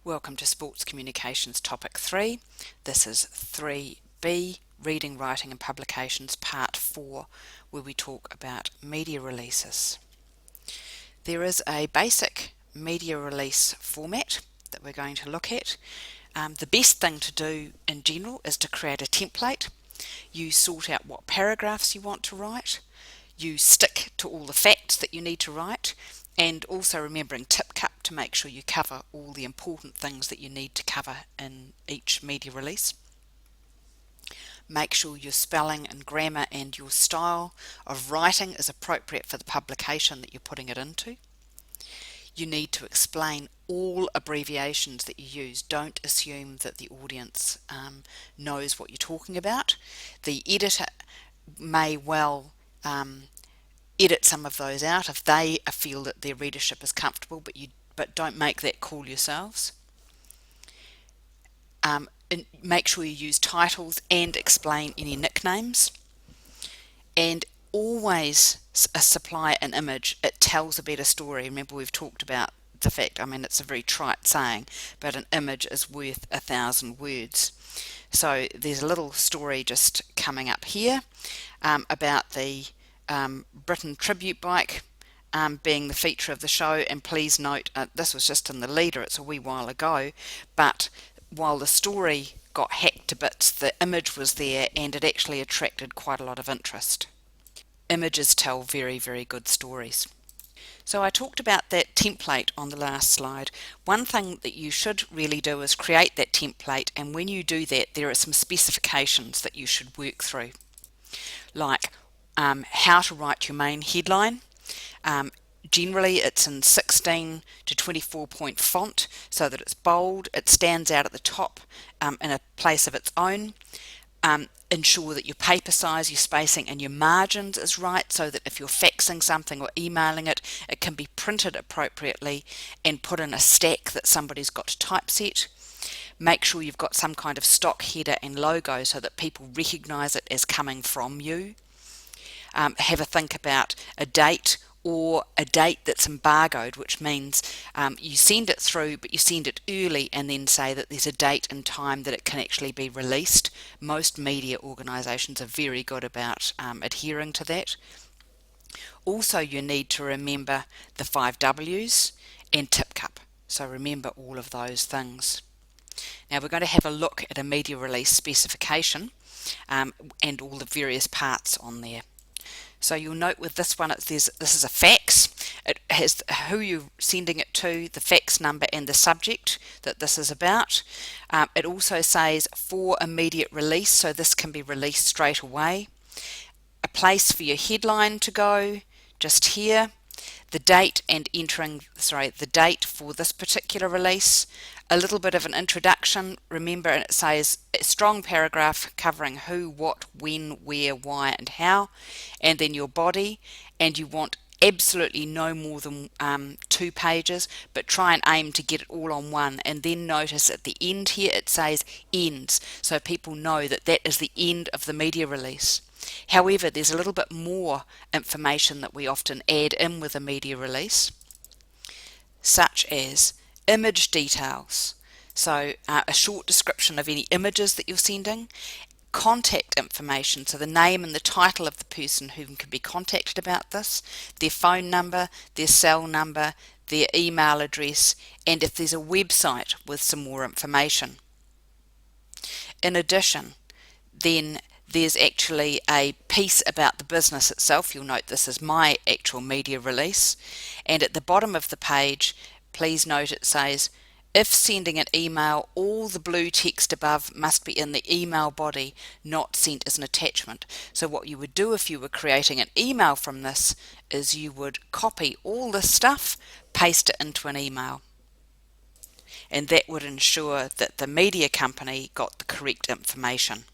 Welcome to Sports Communications Topic 3. This is 3B, Reading, Writing and Publications Part 4, where we talk about media releases. There is a basic media release format that we're going to look at. The best thing to do in general is to create a template. You sort out what paragraphs you want to write. You stick to all the facts that you need to write, and also remembering tip cup to make sure you cover all the important things that you need to cover in each media release. Make sure your spelling and grammar and your style of writing is appropriate for the publication that you're putting it into. You need to explain all abbreviations that you use. Don't assume that the audience knows what you're talking about. The editor may well edit some of those out if they feel that their readership is comfortable, but don't make that call yourselves. And make sure you use titles and explain any nicknames, and always supply an image. It tells a better story. Remember, we've talked about the fact, it's a very trite saying, but an image is worth 1,000 words. So there's a little story just coming up here about the Britain tribute bike being the feature of the show, and please note this was just in the leader, it's a wee while ago, but while the story got hacked to bits, the image was there and it actually attracted quite a lot of interest. Images tell very, very good stories. So I talked about that template on the last slide. One thing that you should really do is create that template, and when you do that, there are some specifications that you should work through, like how to write your main headline. Generally it's in 16 to 24 point font so that it's bold, it stands out at the top in a place of its own. Ensure that your paper size, your spacing and your margins is right, so that if you're faxing something or emailing it, it can be printed appropriately and put in a stack that somebody's got to typeset. Make sure you've got some kind of stock header and logo so that people recognise it as coming from you. Have a think about a date, or a date that's embargoed, which means you send it through but you send it early and then say that there's a date and time that it can actually be released. Most media organisations are very good about adhering to that. Also, you need to remember the 5 W's and tip cup, so remember all of those things. Now we're going to have a look at a media release specification and all the various parts on there. So you'll note with this one, this is a fax. It has who you're sending it to, the fax number and the subject that this is about. It also says for immediate release, so this can be released straight away. A place for your headline to go, just here. The date and the date for this particular release. A little bit of an introduction. Remember, it says a strong paragraph covering who, what, when, where, why and how, and then your body, and you want absolutely no more than 2 pages, but try and aim to get it all on one. And then notice at the end here it says ends, so people know that that is the end of the media release. However, there's a little bit more information that we often add in with a media release, such as image details, so a short description of any images that you're sending, contact information, so the name and the title of the person who can be contacted about this, their phone number, their cell number, their email address, and if there's a website with some more information. In addition, then there's actually a piece about the business itself. You'll note this is my actual media release, and at the bottom of the page, please note it says, if sending an email, all the blue text above must be in the email body, not sent as an attachment. So what you would do if you were creating an email from this is you would copy all this stuff, paste it into an email. And that would ensure that the media company got the correct information.